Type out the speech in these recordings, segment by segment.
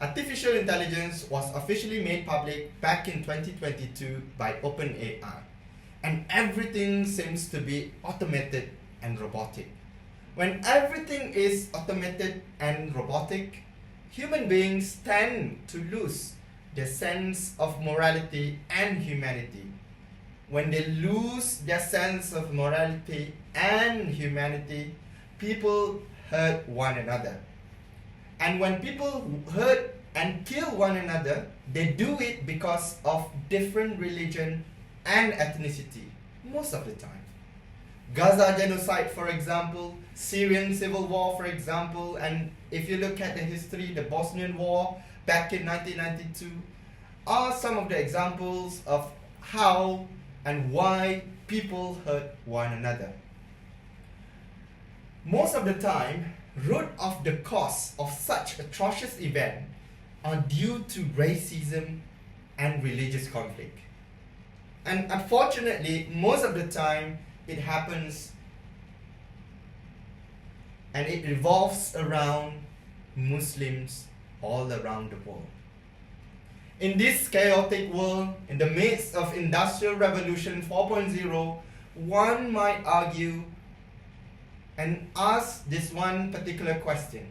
Artificial intelligence was officially made public back in 2022 by OpenAI, and everything seems to be automated and robotic. When everything is automated and robotic, human beings tend to lose their sense of morality and humanity. When they lose their sense of morality and humanity, people hurt one another. And when people hurt and kill one another, they do it because of different religion and ethnicity, most of the time. Gaza genocide, for example, Syrian civil war, for example, and if you look at the history, the Bosnian War back in 1992, are some of the examples of how and why people hurt one another. Most of the time, root of the cause of such atrocious event are due to racism and religious conflict. And unfortunately, most of the time, it happens and it revolves around Muslims all around the world. In this chaotic world, in the midst of Industrial Revolution 4.0, one might argue and ask this one particular question: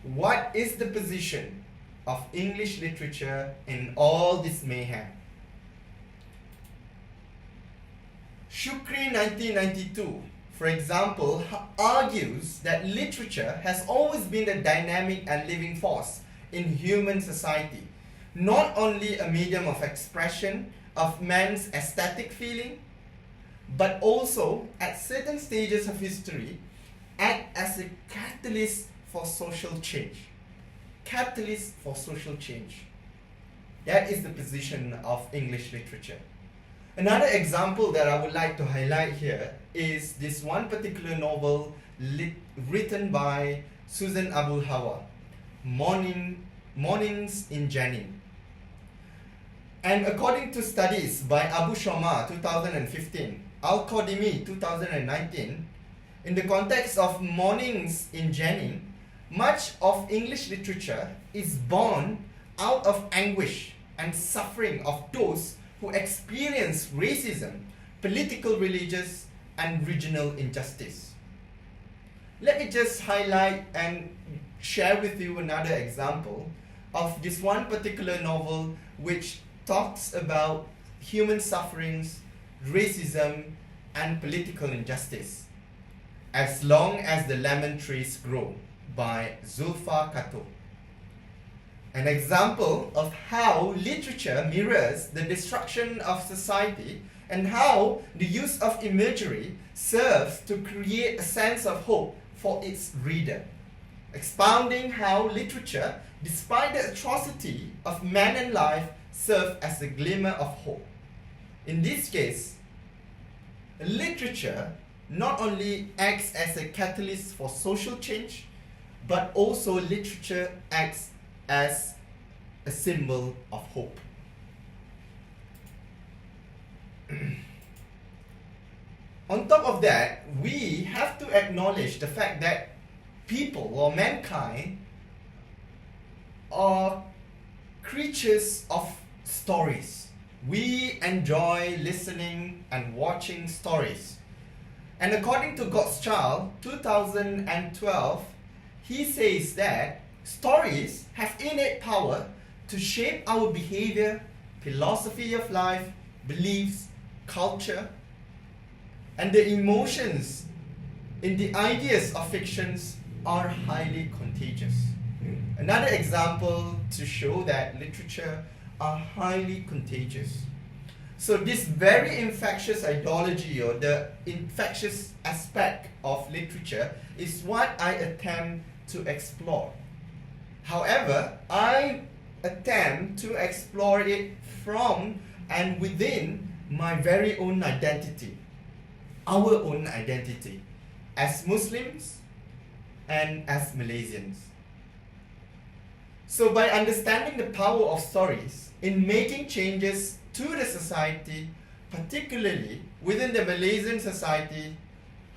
what is the position of English literature in all this mayhem? Shukri 1992, for example, argues that literature has always been a dynamic and living force in human society, not only a medium of expression of man's aesthetic feeling, but also at certain stages of history act as a catalyst for social change. Catalyst for social change. That is the position of English literature. Another example that I would like to highlight here is this one particular novel written by Susan Abu Hawa, Mornings in Jenin. And according to studies by Abu Shama 2015, Al-Qadimi 2019, in the context of Mornings in Jenin, much of English literature is born out of anguish and suffering of those who experience racism, political, religious, and regional injustice. Let me just highlight and share with you another example of this one particular novel which talks about human sufferings, racism, and political injustice. As Long as the Lemon Trees Grow by Zulfa Kato. An example of how literature mirrors the destruction of society and how the use of imagery serves to create a sense of hope for its reader. Expounding how literature, despite the atrocity of man and life, serves as a glimmer of hope. In this case, literature not only acts as a catalyst for social change, but also literature acts as a symbol of hope. On top of that, we have to acknowledge the fact that people or mankind are creatures of stories. We enjoy listening and watching stories. And according to God's Child 2012, he says that stories have innate power to shape our behavior, philosophy of life, beliefs, culture, and the emotions in the ideas of fictions are highly contagious. Another example to show that literature are highly contagious. So this very infectious ideology or the infectious aspect of literature is what I attempt to explore. However, I attempt to explore it from and within my very own identity, our own identity, as Muslims and as Malaysians. So by understanding the power of stories in making changes to the society, particularly within the Malaysian society,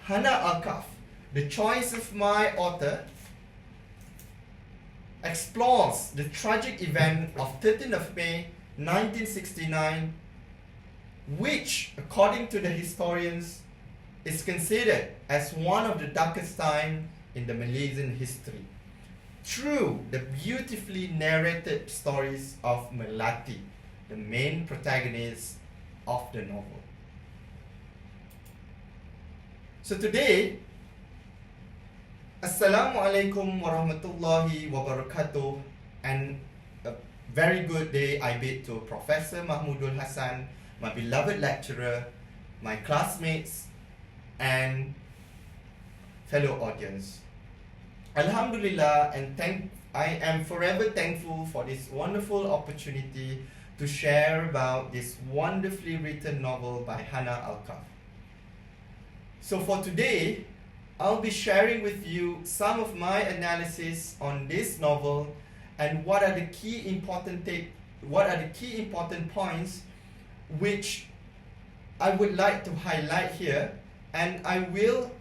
Hanna Alkaf, the choice of my author, explores the tragic event of 13th of May 1969, which, according to the historians, is considered as one of the darkest times in the Malaysian history, through the beautifully narrated stories of Melati, the main protagonist of the novel. So today, Assalamualaikum warahmatullahi wabarakatuh, and a very good day I bid to Professor Mahmudul Hassan, my beloved lecturer, my classmates, and fellow audience. Alhamdulillah, and I am forever thankful for this wonderful opportunity to share about this wonderfully written novel by Hanna Alkaf. So for today, I'll be sharing with you some of my analysis on this novel and what are the key important points which I would like to highlight here, and I will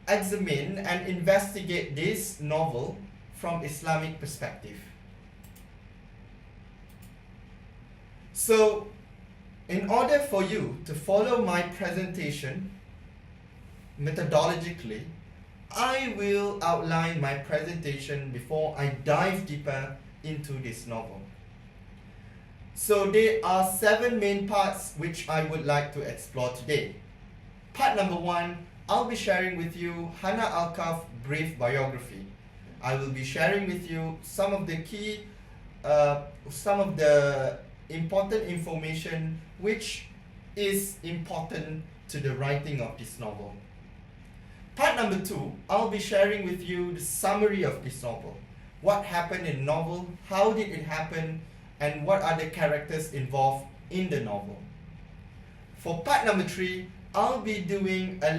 examine and investigate this novel from Islamic perspective. So, in order for you to follow my presentation methodologically, I will outline my presentation before I dive deeper into this novel. So there are 7 main parts which I would like to explore today. Part number 1, I'll be sharing with you Hanna Alkaf brief biography. I will be sharing with you some of the important information which is important to the writing of this novel. Part number 2, I'll be sharing with you the summary of this novel. What happened in the novel, how did it happen, and what are the characters involved in the novel. For part number 3, I'll be doing a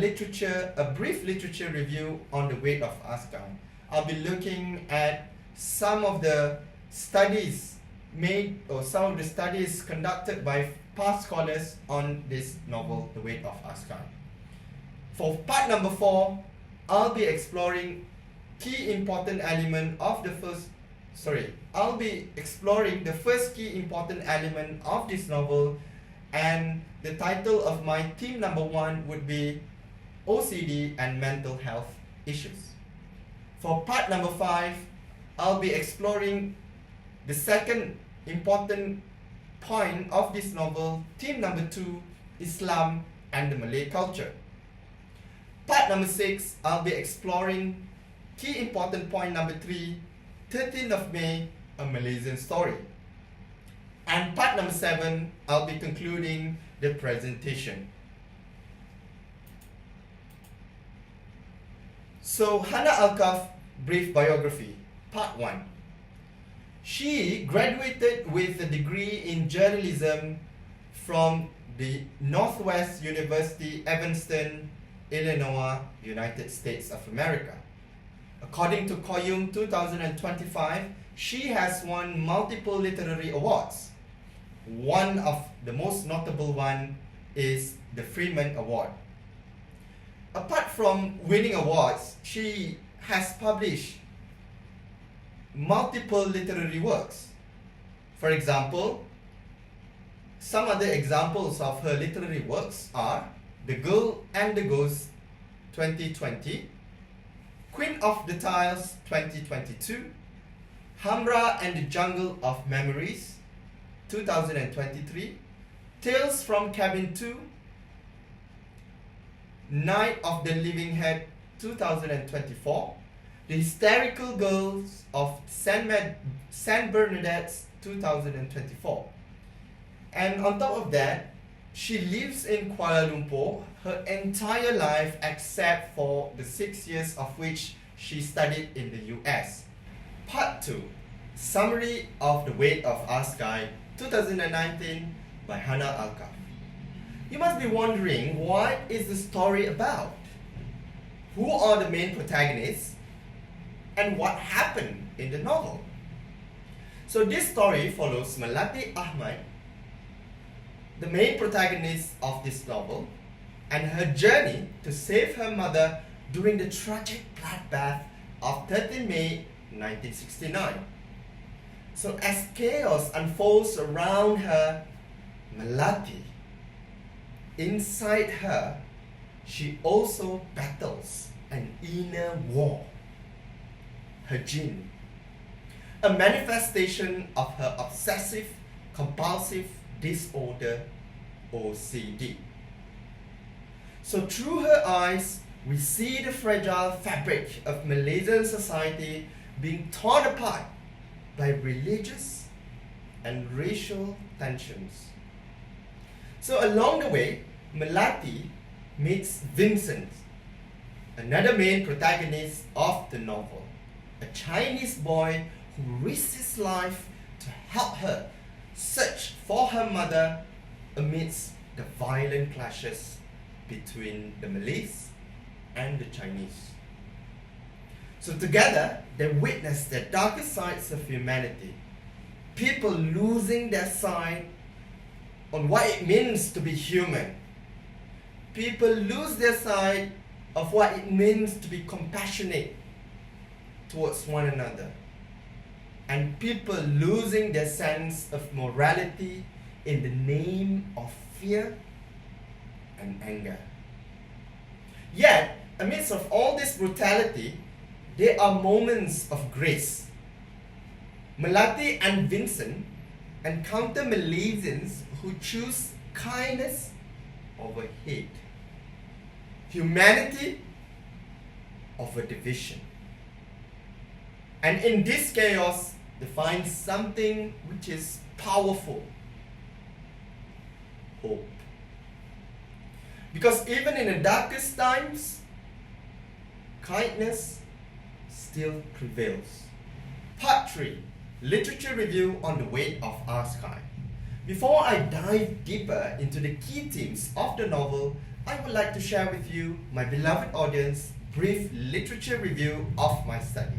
brief literature review on the weight of Askar. I'll be looking at some of the studies conducted by past scholars on this novel, The Weight of Askar. For part number 4, I'll be exploring I'll be exploring the first key important element of this novel, and the title of my theme number 1 would be OCD and mental health issues. For part number 5, I'll be exploring the second important point of this novel, theme number 2, Islam and the Malay culture. Part number 6, I'll be exploring key important point number 3, 13th of May, a Malaysian story. And part number 7, I'll be concluding the presentation. So, Hanna Alkaf brief biography, part 1. She graduated with a degree in journalism from the Northwest University, Evanston, Illinois, United States of America. According to Koyum 2025, she has won multiple literary awards. One of the most notable one is the Freeman Award. Apart from winning awards, she has published multiple literary works. For example, some other examples of her literary works are The Girl and the Ghost 2020, Queen of the Tiles 2022, Hamra and the Jungle of Memories 2023, Tales from Cabin 2, Night of the Living Head 2024, The Hysterical Girls of San Bernadette's 2024. And on top of that, she lives in Kuala Lumpur her entire life except for the 6 years of which she studied in the US. Part 2, Summary of The Weight of Askar 2019 by Hanna Alkaf. You must be wondering, what is the story about? Who are the main protagonists? And what happened in the novel? So this story follows Melati Ahmad, the main protagonist of this novel, and her journey to save her mother during the tragic bloodbath of 13 May 1969. So as chaos unfolds around her, Melati, inside her, she also battles an inner war, her jinn, a manifestation of her obsessive compulsive disorder, OCD. So through her eyes, we see the fragile fabric of Malaysian society being torn apart by religious and racial tensions. So along the way, Melati meets Vincent, another main protagonist of the novel, a Chinese boy who risks his life to help her search for her mother amidst the violent clashes between the Malays and the Chinese. So together, they witness the darker sides of humanity, people losing their sight on what it means to be human. People lose their sight of what it means to be compassionate towards one another. And people losing their sense of morality in the name of fear and anger. Yet, amidst of all this brutality, there are moments of grace. Melati and Vincent encounter Malaysians who choose kindness over hate, humanity over division. And in this chaos, they find something which is powerful: hope. Because even in the darkest times, kindness still prevails. Part 3. Literature review on the weight of our sky. Before I dive deeper into the key themes of the novel, I would like to share with you, my beloved audience, brief literature review of my study.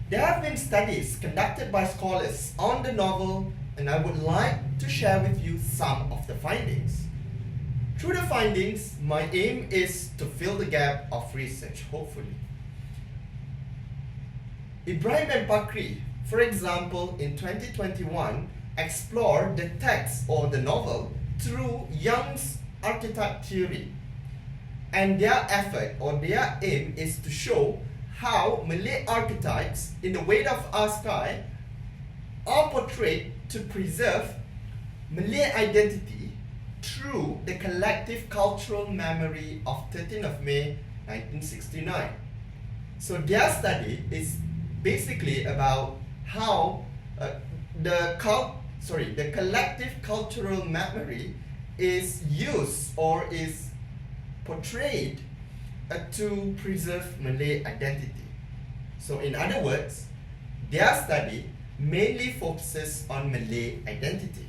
There have been studies conducted by scholars on the novel, and I would like to share with you some of the findings. Through the findings, my aim is to fill the gap of research, hopefully. Ibrahim and Pakri, for example, in 2021, explored the text or the novel through Jung's archetype theory. And their effort or their aim is to show how Malay archetypes in the weight of our sky are portrayed to preserve Malay identity through the collective cultural memory of 13th of May 1969. So their study is basically about how the collective cultural memory is used or is portrayed to preserve Malay identity. So in other words, their study mainly focuses on Malay identity.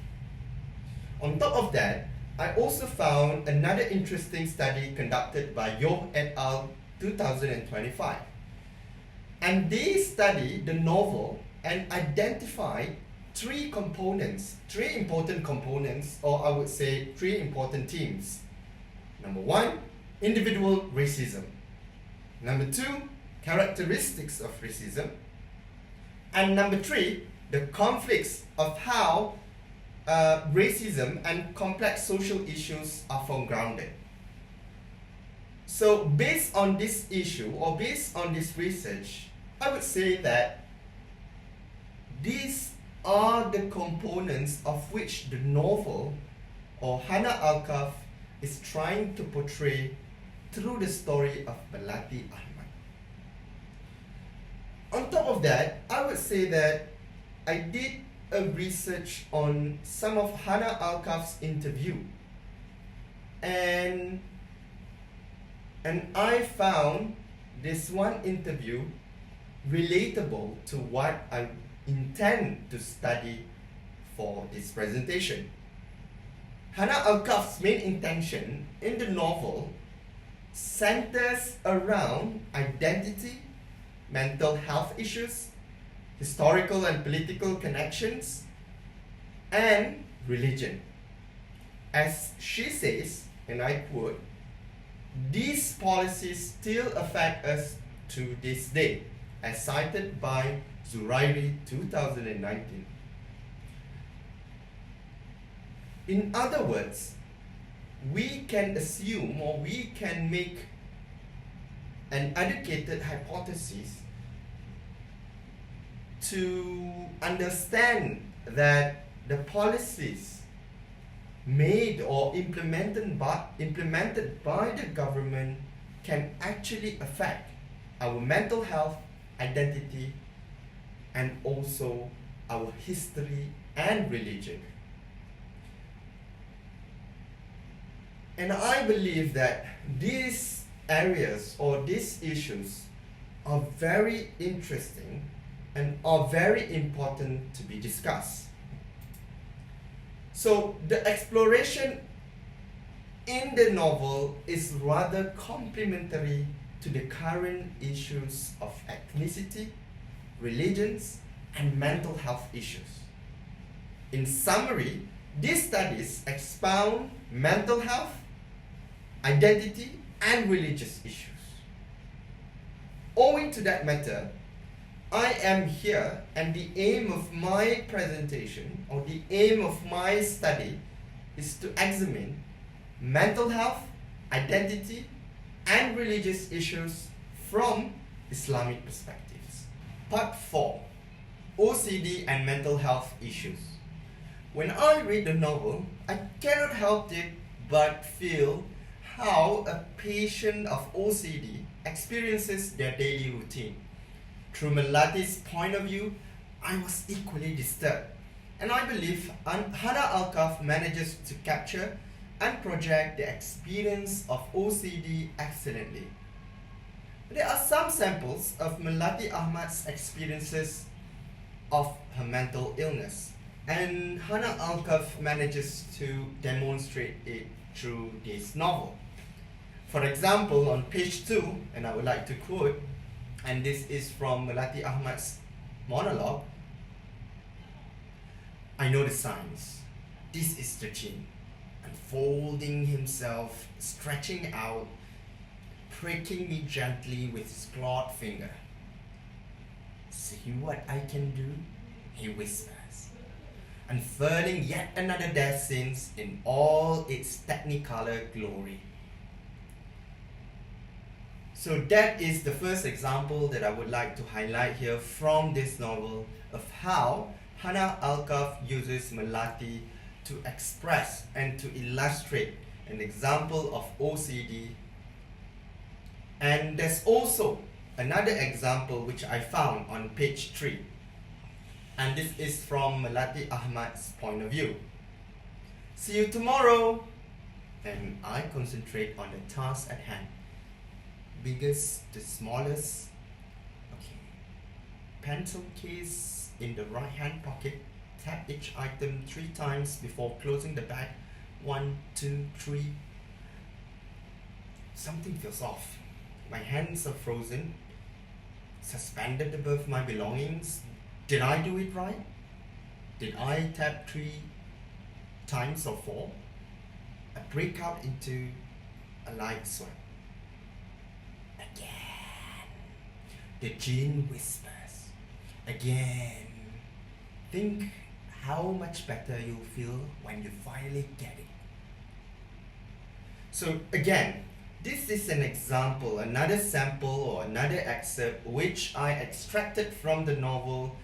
On top of that, I also found another interesting study conducted by Yo et al. 2025. And they studied the novel and identified three important components, or I would say three important themes. Number 1, individual racism. Number 2, characteristics of racism. And number 3, the conflicts of how racism and complex social issues are foregrounded. So based on this issue or based on this research, I would say that these are the components of which the novel or Hanna Alkaf is trying to portray through the story of Melati Ahmad. On top of that, I would say that I did a research on some of Hanna Alkaf's interview, and I found this one interview relatable to what I intend to study for this presentation. Hanna Alkaf's main intention in the novel centers around identity, mental health issues, historical and political connections, and religion. As she says, and I quote, "These policies still affect us to this day. as cited by Zurairi 2019. In other words, we can assume or we can make an educated hypothesis to understand that the policies made or implemented by the government can actually affect our mental health, identity, and also our history and religion. And I believe that these areas or these issues are very interesting and are very important to be discussed. So the exploration in the novel is rather complementary to the current issues of ethnicity, religions, and mental health issues. In summary, these studies expound mental health, identity, and religious issues. Owing to that matter, I am here, and the aim of my presentation or the aim of my study is to examine mental health, identity, and religious issues from Islamic perspectives. Part 4. OCD and mental health issues. When I read the novel, I cannot help it but feel how a patient of OCD experiences their daily routine. Through Melati's point of view, I was equally disturbed, and I believe Hanna Alkaf manages to capture and project the experience of OCD excellently. There are some samples of Melati Ahmad's experiences of her mental illness, and Hanna Alkaf manages to demonstrate it through this novel. For example, on page 2, and I would like to quote, and this is from Melati Ahmad's monologue, "I know the signs. This is the jinn, unfolding himself, stretching out, pricking me gently with his clawed finger. See what I can do?" he whispers, unfurling yet another death scene in all its technicolor glory. So that is the first example that I would like to highlight here from this novel of how Hanna Alkaf uses Melati to express and to illustrate an example of OCD. And there's also another example which I found on page 3. And this is from Melati Ahmad's point of view. "See you tomorrow." And I concentrate on the task at hand. Biggest to smallest. Okay. Pencil case in the right hand pocket. Tap each item 3 times before closing the bag. 1, 2, 3. Something feels off. My hands are frozen, suspended above my belongings. Did I do it right? Did I tap 3 times or 4? I break out into a light sweat. Again. The jinn whispers. Again. Think how much better you'll feel when you finally get it. So again, this is an example, another sample or another excerpt which I extracted from the novel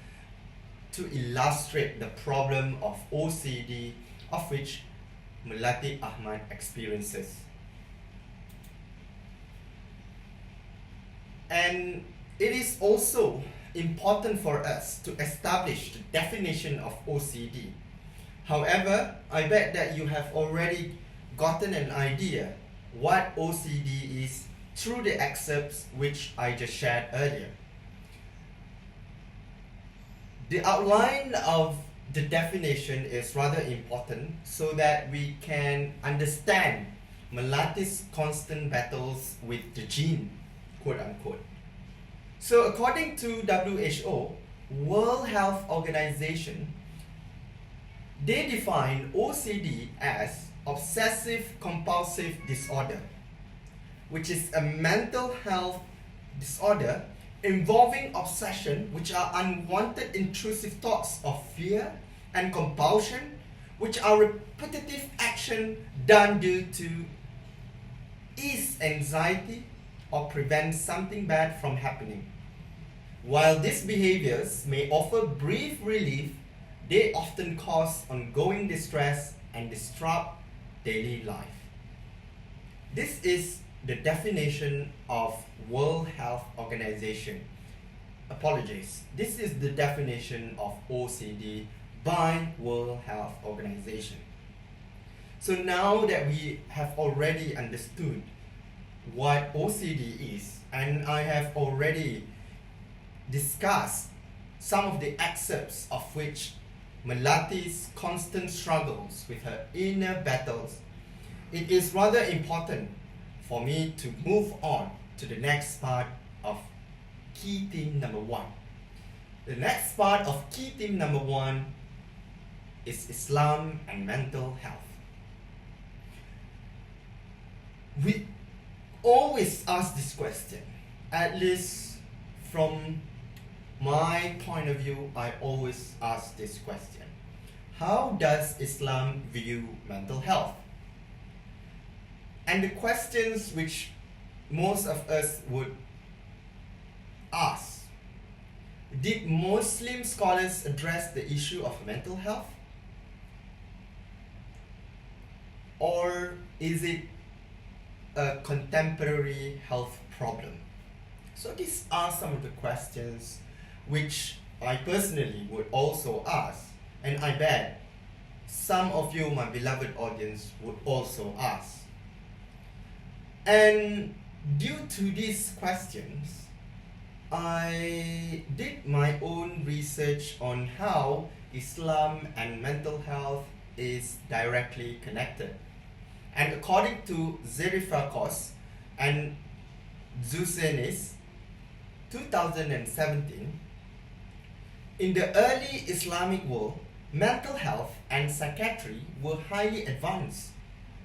to illustrate the problem of OCD of which Melati Ahmad experiences. And it is also important for us to establish the definition of OCD. However, I bet that you have already gotten an idea what OCD is through the excerpts which I just shared earlier. The outline of the definition is rather important so that we can understand Melati's constant battles with the jinn, quote unquote. So according to WHO, World Health Organization, they define OCD as obsessive compulsive disorder, which is a mental health disorder involving obsession, which are unwanted intrusive thoughts of fear and compulsion, which are repetitive action done due to ease anxiety or prevent something bad from happening. While these behaviors may offer brief relief, they often cause ongoing distress and disrupt daily life. This is the definition of World Health Organization. Apologies. This is the definition of OCD by World Health Organization. So now that we have already understood what OCD is, and I have already discussed some of the excerpts of which Melati's constant struggles with her inner battles, it is rather important for me to move on to the next part of key theme number 1. The next part of key theme number 1 is Islam and mental health. We always ask this question, at least from my point of view, I always ask this question. How does Islam view mental health? And the questions which most of us would ask. Did Muslim scholars address the issue of mental health? Or is it a contemporary health problem? So these are some of the questions which I personally would also ask, and I bet some of you, my beloved audience, would also ask. And due to these questions, I did my own research on how Islam and mental health is directly connected. And according to Zerifakos and Zusenis, 2017, in the early Islamic world, mental health and psychiatry were highly advanced.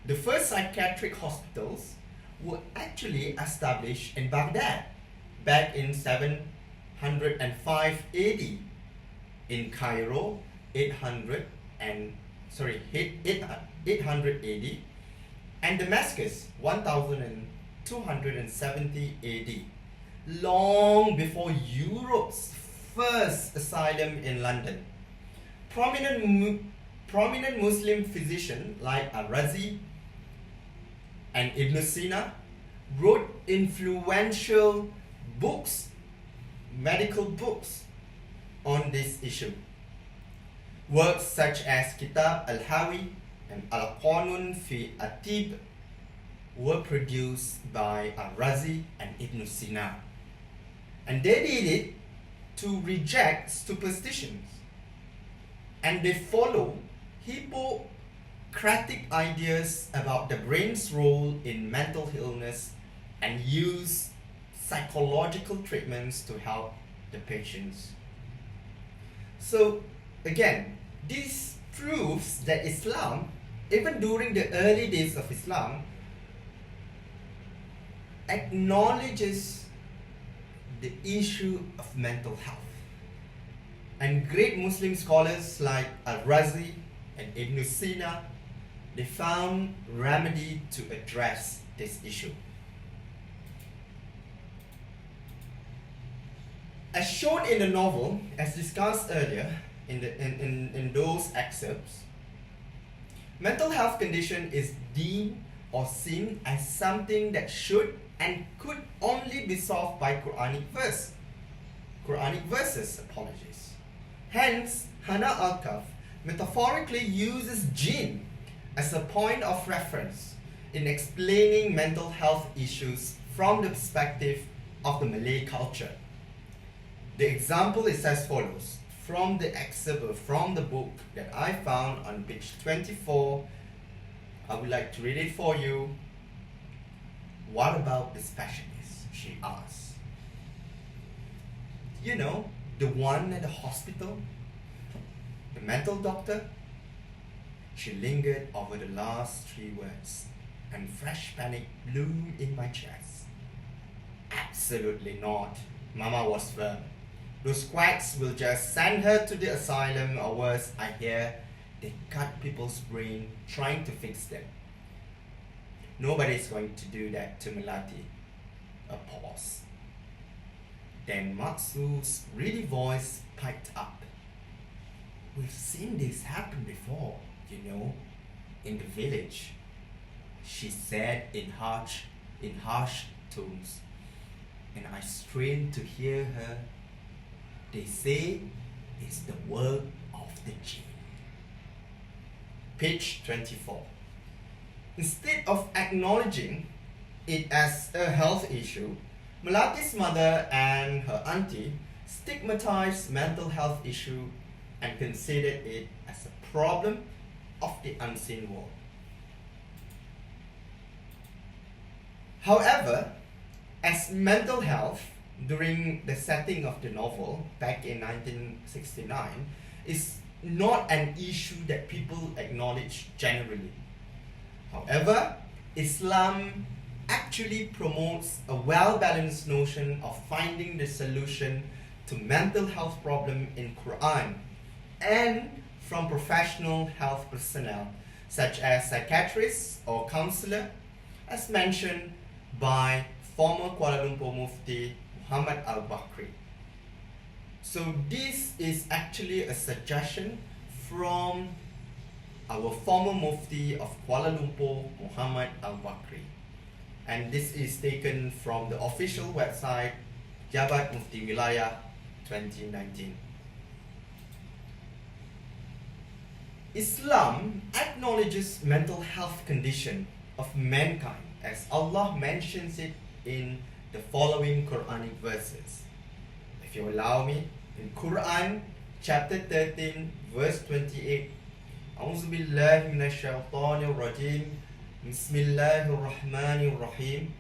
The first psychiatric hospitals were actually established in Baghdad back in 705 AD, in Cairo 800 AD, and Damascus 1270 AD, long before Europe's first asylum in London. Prominent Muslim physicians like Al-Razi and Ibn Sina wrote influential books, medical books, on this issue. Works such as Kitab al-Hawi and Al-Qanun fi Atib were produced by Al-Razi and Ibn Sina. And they did it to reject superstitions. And they follow Hippocratic ideas about the brain's role in mental illness and use psychological treatments to help the patients. So again, this proves that Islam, even during the early days of Islam, acknowledges the issue of mental health. And great Muslim scholars like Al-Razi and Ibn Sina, they found remedy to address this issue. As shown in the novel, as discussed earlier in those excerpts, mental health condition is deemed or seen as something that should and could only be solved by Quranic verses. Hence, Hanna Alkaf metaphorically uses jinn as a point of reference in explaining mental health issues from the perspective of the Malay culture. The example is as follows, from the excerpt from the book that I found on page 24. I would like to read it for you. What about the specialist? She asks. You know, the one at the hospital? The mental doctor? She lingered over the last three words, and fresh panic blew in my chest. Absolutely not, Mama was firm. Those quacks will just send her to the asylum, or worse, I hear they cut people's brain trying to fix them. Nobody's going to do that to Melati. A pause. Then Matsu's reedy voice piped up. We've seen this happen before, in the village, she said in harsh tones, and I strained to hear her. They say it's the work of the jinn. Page 24. Instead of acknowledging it as a health issue, Melati's mother and her auntie stigmatized mental health issue and considered it as a problem of the unseen world. However, as mental health during the setting of the novel back in 1969 is not an issue that people acknowledge generally. However, Islam actually promotes a well-balanced notion of finding the solution to mental health problem in Quran and from professional health personnel such as psychiatrists or counselor, as mentioned by former Kuala Lumpur Mufti Muhammad Al-Bakri. So this is actually a suggestion from our former Mufti of Kuala Lumpur, Muhammad Al-Bakri. And this is taken from the official website Jabat Mufti Wilayah 2019. Islam acknowledges mental health condition of mankind as Allah mentions it in the following Quranic verses. If you allow me, in Quran chapter 13 verse 28, A'udzu billahi minasyaitonir rajim. Bismillahirrahmanirrahim.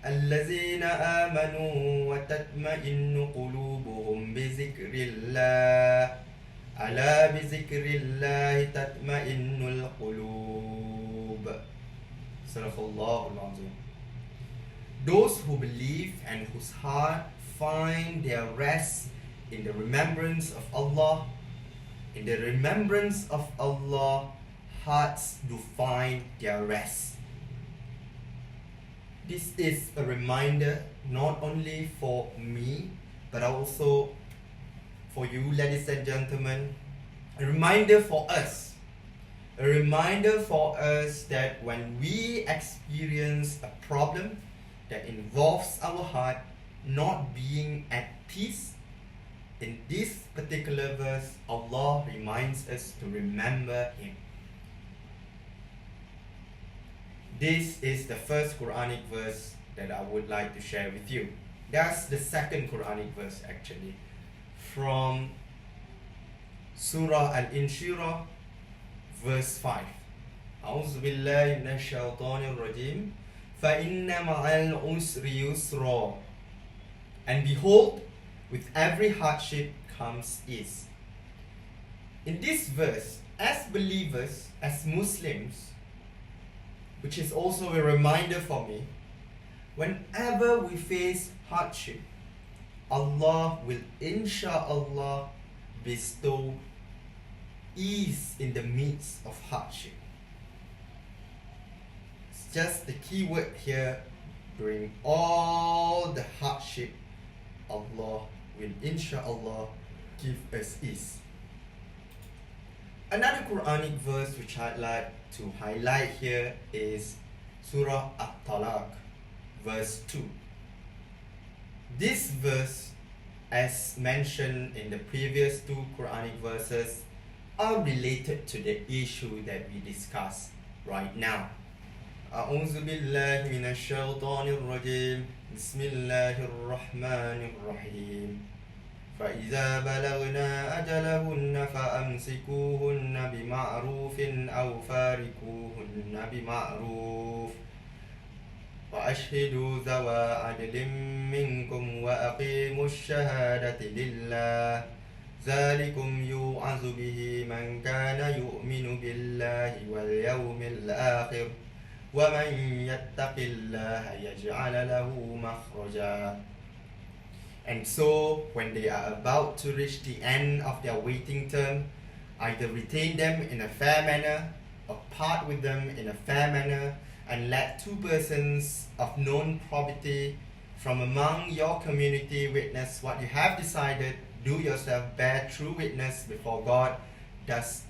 Allazina amanu wa tatma'innu qulubuhum bi zikrillah. Ala bi zikrillah tatma'innul qulub. Sadaqallahul azim. Those who believe and whose heart find their rest in the remembrance of Allah. In the remembrance of Allah, hearts do find their rest. This is a reminder not only for me, but also for you, ladies and gentlemen. A reminder for us. A reminder for us that when we experience a problem that involves our heart not being at peace, in this particular verse, Allah reminds us to remember Him. This is the first Quranic verse that I would like to share with you. That's the second Quranic verse actually, from Surah Al-Inshirah, verse 5. A'udzu billahi minasyaitonir rajim. Fa inna ma'al usri yusra. And behold, with every hardship comes ease. In this verse, as believers, as Muslims, which is also a reminder for me, whenever we face hardship, Allah will insha'Allah bestow ease in the midst of hardship. It's just the key word here, during all the hardship, Allah will insha'Allah give us ease. Another Quranic verse which I'd like to highlight here is Surah At-Talaq, verse 2. This verse, as mentioned in the previous two Quranic verses, are related to the issue that we discuss right now. A'udzu billahi minasyaitonir rajim. Bismillahirrahmanirrahim. فَإِذَا بَلَغْنَا أَجَلَهُنَّ فَأَمْسِكُوهُنَّ بِمَعْرُوفٍ أَوْ فَارِقُوهُنَّ بِمَعْرُوفٍ وَأَشْهِدُوا ذَوَا عَدْلٍ مِّنكُمْ وَأَقِيمُوا الشَّهَادَةَ لِلَّهِ ذَلِكُمْ يُوعَظُ بِهِ مَنْ كَانَ يُؤْمِنُ بِاللَّهِ وَالْيَوْمِ الْآخِرِ وَمَنْ يَتَّقِ اللَّهَ يَجْعَلْ لَهُ مَخْرَجًا. And so, when they are about to reach the end of their waiting term, either retain them in a fair manner or part with them in a fair manner, and let two persons of known probity from among your community witness what you have decided. Do yourself bear true witness before God, thus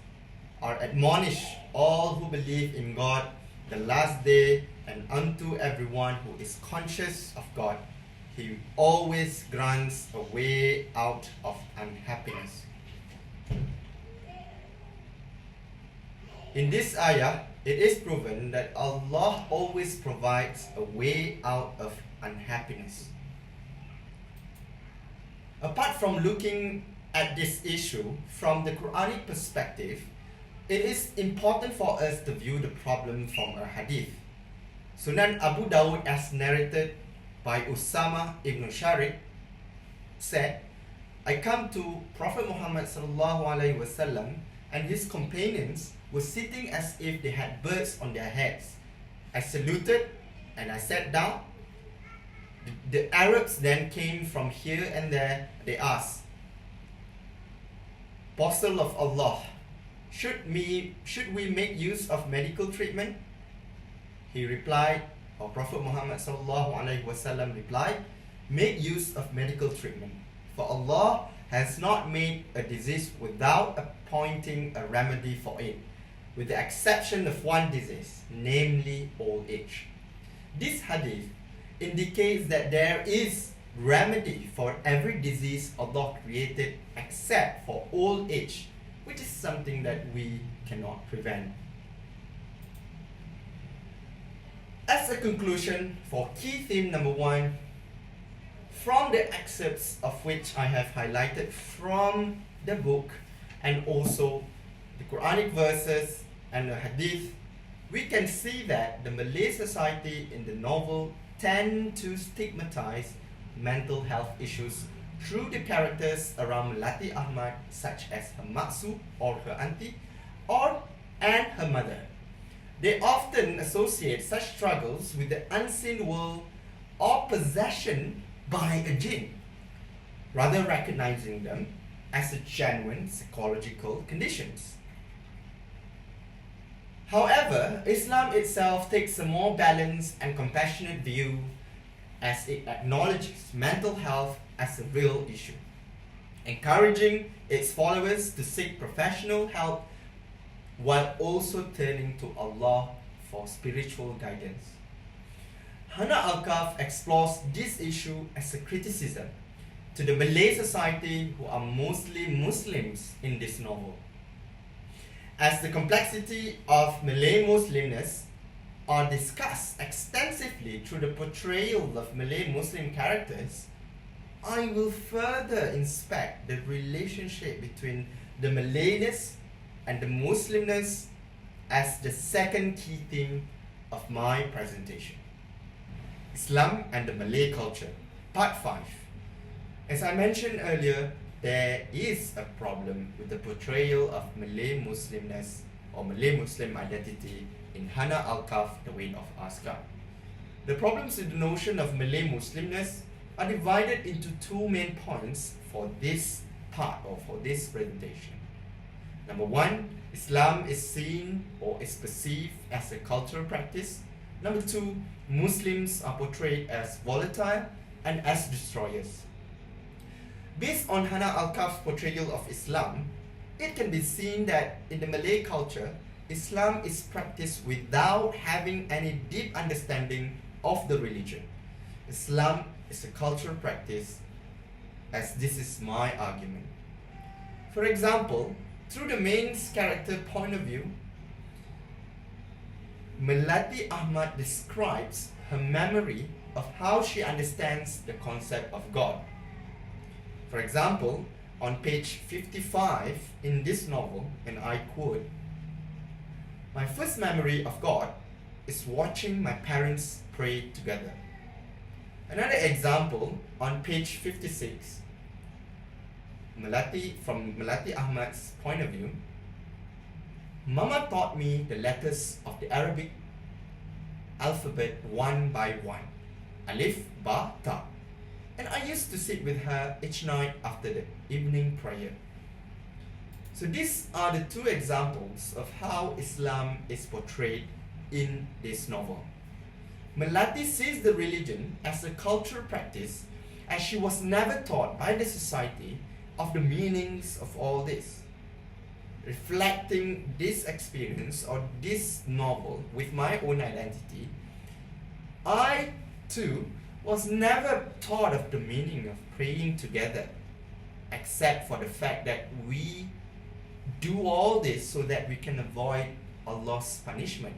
or admonish all who believe in God, the last day, and unto everyone who is conscious of God, He always grants a way out of unhappiness. In this ayah, it is proven that Allah always provides a way out of unhappiness. Apart from looking at this issue from the Quranic perspective, it is important for us to view the problem from a hadith. Sunan Abu Dawud, as narrated by Usama ibn Sharik, said, I come to Prophet Muhammad ﷺ and his companions were sitting as if they had birds on their heads. I saluted and I sat down. The Arabs then came from here and there. They asked, Apostle of Allah, should we make use of medical treatment? He replied, or Prophet Muhammad ﷺ replied, make use of medical treatment, for Allah has not made a disease without appointing a remedy for it, with the exception of one disease, namely old age. This hadith indicates that there is remedy for every disease Allah created except for old age, which is something that we cannot prevent. As a conclusion for key theme number 1, from the excerpts of which I have highlighted from the book and also the Quranic verses and the hadith, we can see that the Malay society in the novel tend to stigmatize mental health issues through the characters around Melati Ahmad, such as her maksu or her auntie, and her mother. They often associate such struggles with the unseen world or possession by a jinn, rather recognizing them as a genuine psychological conditions. However, Islam itself takes a more balanced and compassionate view, as it acknowledges mental health as a real issue, encouraging its followers to seek professional help while also turning to Allah for spiritual guidance. Hanna Alkaf explores this issue as a criticism to the Malay society, who are mostly Muslims in this novel. As the complexity of Malay Muslimness are discussed extensively through the portrayal of Malay Muslim characters, I will further inspect the relationship between the Malayness and the Muslimness as the second key theme of my presentation. Islam and the Malay culture, part 5. As I mentioned earlier, there is a problem with the portrayal of Malay Muslimness or Malay Muslim identity in Hanna Alkaf, The Weight of Askar. The problems with the notion of Malay Muslimness are divided into two main points for this part or for this presentation. Number 1, Islam is seen or is perceived as a cultural practice. Number 2, Muslims are portrayed as volatile and as destroyers. Based on Hanna Alkaf's portrayal of Islam, it can be seen that in the Malay culture, Islam is practiced without having any deep understanding of the religion. Islam is a cultural practice, as this is my argument. For example, through the main character point of view, Melati Ahmad describes her memory of how she understands the concept of God. For example, on page 55 in this novel, and I quote, "My first memory of God is watching my parents pray together." Another example on page 56, from Melati Ahmad's point of view, "Mama taught me the letters of the Arabic alphabet one by one. Alif, Ba, Ta. And I used to sit with her each night after the evening prayer. So these are the two examples of how Islam is portrayed in this novel. Melati sees the religion as a cultural practice, as she was never taught by the society of the meanings of all this. Reflecting this experience or this novel with my own identity, I too was never taught of the meaning of praying together, except for the fact that we do all this so that we can avoid Allah's punishment.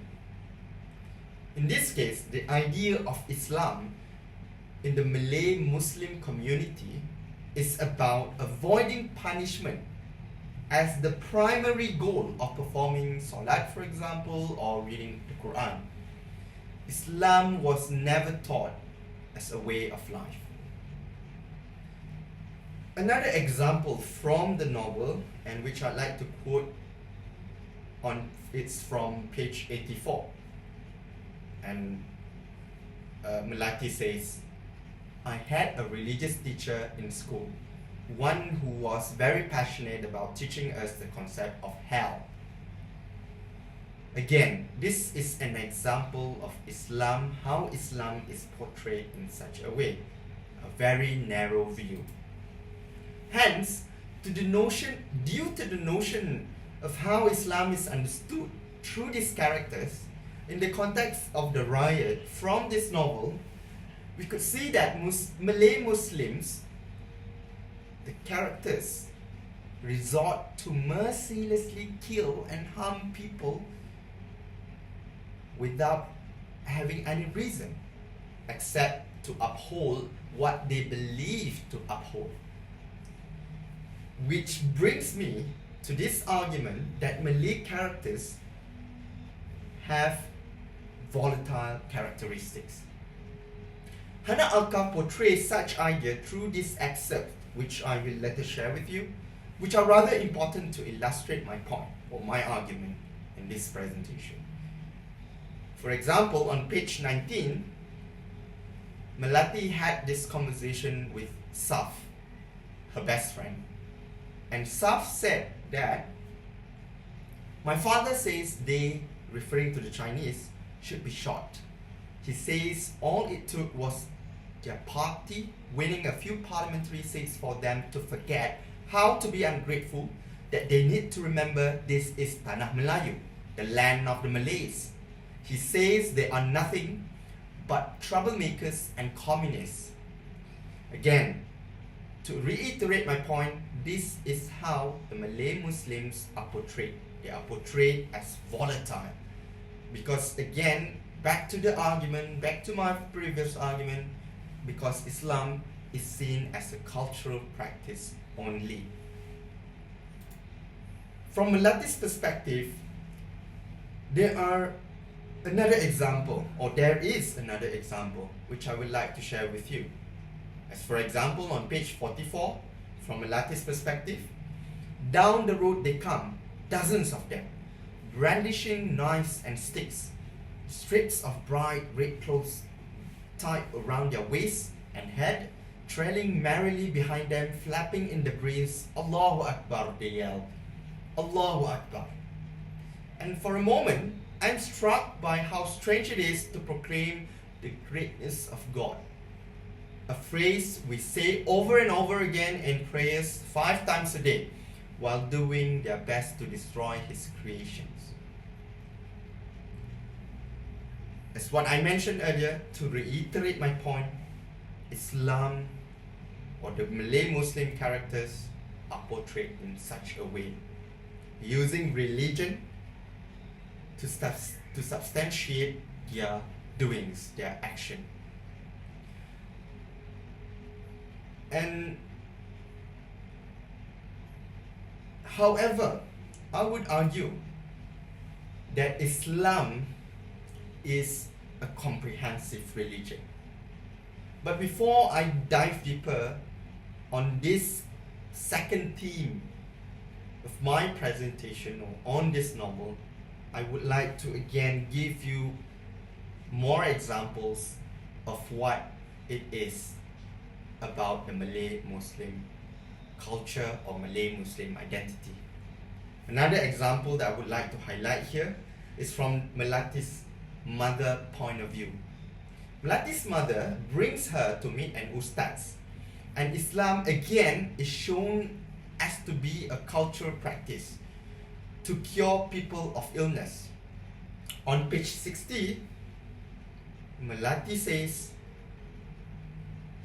In this case, the idea of Islam in the Malay Muslim community is about avoiding punishment as the primary goal of performing Salat, for example, or reading the Quran. Islam was never taught as a way of life. Another example from the novel, and which I'd like to quote it's from page 84. And Melati says, I had a religious teacher in school, one who was very passionate about teaching us the concept of hell. Again, this is an example of Islam, how Islam is portrayed in such a way, a very narrow view. Hence, due to the notion of how Islam is understood through these characters, in the context of the riot from this novel, we could see that Malay Muslims, the characters, resort to mercilessly kill and harm people without having any reason except to uphold what they believe to uphold. Which brings me to this argument that Malay characters have volatile characteristics. Hanna Alkaf portrays such idea through this excerpt, which I will later share with you, which are rather important to illustrate my point or my argument in this presentation. For example, on page 19, Melati had this conversation with Saf, her best friend. And Saf said that, my father says they, referring to the Chinese, should be shot. He says all it took was their party winning a few parliamentary seats for them to forget how to be ungrateful, that they need to remember this is Tanah Melayu, the land of the Malays. He says they are nothing but troublemakers and communists. Again, to reiterate my point, this is how the Malay Muslims are portrayed. They are portrayed as volatile. Because again, back to the argument, back to my previous argument, because Islam is seen as a cultural practice only. From Melati's perspective, there is another example, which I would like to share with you. As for example, on page 44, from Melati's perspective, down the road they come, dozens of them, brandishing knives and sticks, strips of bright red clothes tied around their waist and head, trailing merrily behind them, flapping in the breeze. Allahu Akbar, they yell. Allahu Akbar. And for a moment, I'm struck by how strange it is to proclaim the greatness of God, a phrase we say over and over again in prayers 5 times a day, while doing their best to destroy His creations. As what I mentioned earlier, to reiterate my point, Islam or the Malay Muslim characters are portrayed in such a way, using religion to substantiate their doings, their action. And however, I would argue that Islam is a comprehensive religion. But before I dive deeper on this second theme of my presentation or on this novel, I would like to again give you more examples of what it is about the Malay Muslim culture or Malay Muslim identity. Another example that I would like to highlight here is from Melati's mother point of view. Melati's mother brings her to meet an ustaz, and Islam again is shown as to be a cultural practice to cure people of illness. On page 60, Melati says,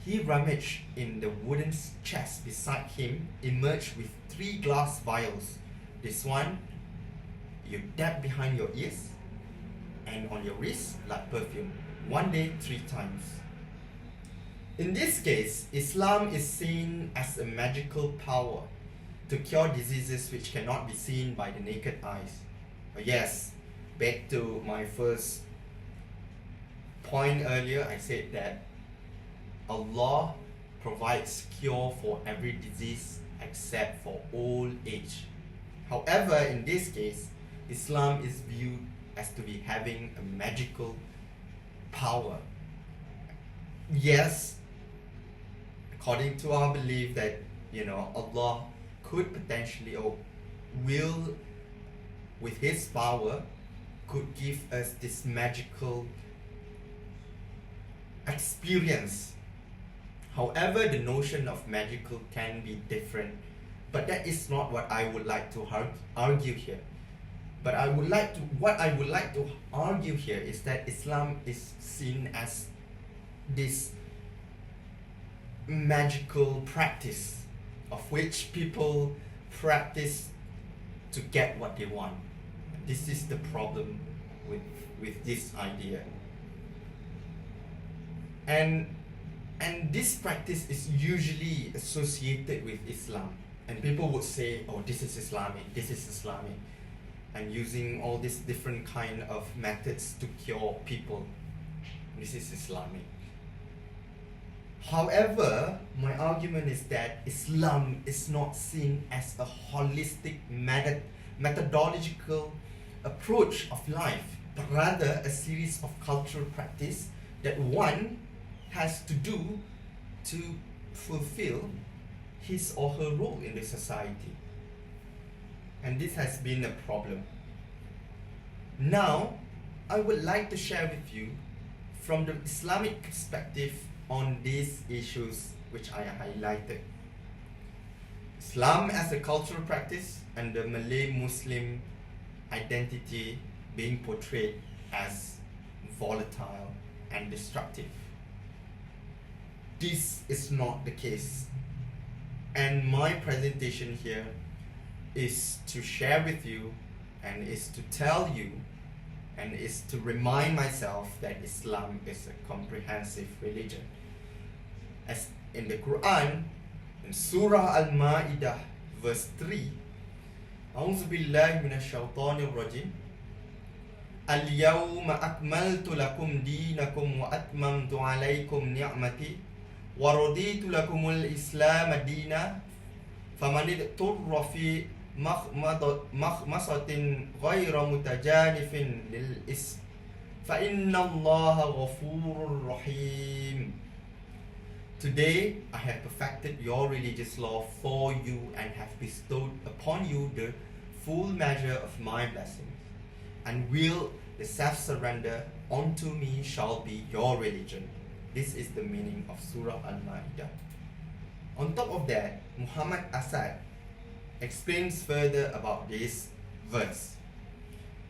he rummaged in the wooden chest beside him, emerged with 3 glass vials. This one, you dab behind your ears and on your wrist like perfume. 1 day, 3 times. In this case, Islam is seen as a magical power to cure diseases which cannot be seen by the naked eyes. But yes, back to my first point earlier, I said that Allah provides cure for every disease except for old age. However, in this case, Islam is viewed as to be having a magical power. Yes, according to our belief that, Allah could potentially or will, with His power, could give us this magical experience. However, the notion of magical can be different, but that is not what I would like to argue here. What I would like to argue here is that Islam is seen as this magical practice of which people practice to get what they want. This is the problem with this idea. And this practice is usually associated with Islam. And people would say, oh, this is Islamic, and using all these different kind of methods to cure people. This is Islamic. However, my argument is that Islam is not seen as a holistic methodological approach of life, but rather a series of cultural practice that one has to do to fulfill his or her role in the society. And this has been a problem. Now, I would like to share with you from the Islamic perspective on these issues which I highlighted. Islam as a cultural practice and the Malay Muslim identity being portrayed as volatile and destructive. This is not the case. And my presentation here is to share with you and is to tell you and is to remind myself that Islam is a comprehensive religion. As in the Quran, in Surah Al-Ma'idah, verse 3, أعوذ بالله من الشيطان الرجيم اليوم أكملت لكم دينكم وأتممت عليكم نعمتي ورضيت لكم الإسلام دينا فمن اضطر في مخمصة غير متجانف للإثم فإن الله غفور رحيم. Today I have perfected your religious law for you and have bestowed upon you the full measure of my blessings, and will the self-surrender unto me shall be your religion. This is the meaning of Surah Al-Ma'idah. On top of that, Muhammad Asad explains further about this verse.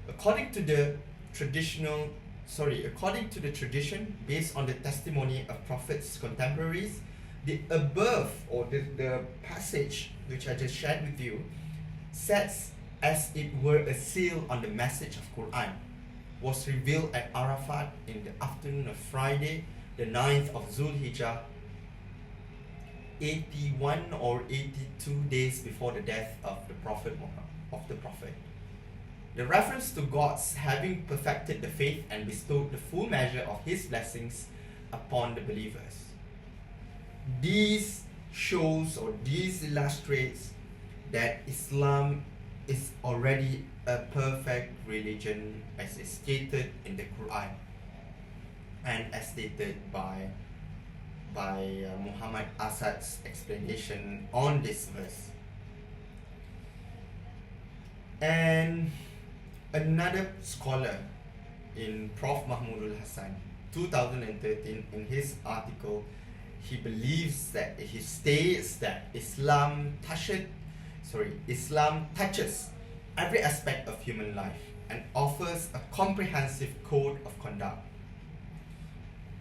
According to the tradition based on the testimony of Prophet's contemporaries, the above or the passage which I just shared with you sets as it were a seal on the message of Quran, was revealed at Arafat in the afternoon of Friday, the 9th of Zulhijjah, 81 or 82 days before the death of the Prophet Muhammad. The reference to God's having perfected the faith and bestowed the full measure of His blessings upon the believers. These shows or these illustrates that Islam is already a perfect religion as is stated in the Quran and as stated by by Muhammad Asad's explanation on this verse. And another scholar in Prof. Mahmudul Hassan, 2013, in his article, he states that Islam touches every aspect of human life and offers a comprehensive code of conduct.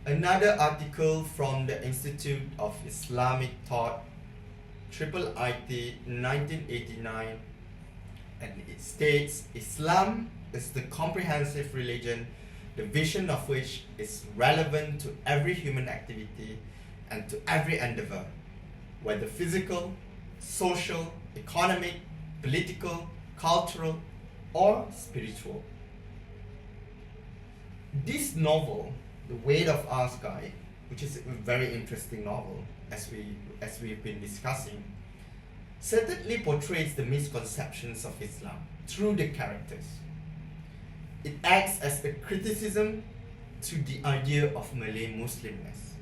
Another article from the Institute of Islamic Thought, IIIT, 1989, and it states Islam is the comprehensive religion, the vision of which is relevant to every human activity and to every endeavor, whether physical, social, economic, political, cultural, or spiritual. This novel, The Weight of Our Sky, which is a very interesting novel, as we've been discussing, certainly portrays the misconceptions of Islam through the characters. It acts as a criticism to the idea of Malay Muslimness.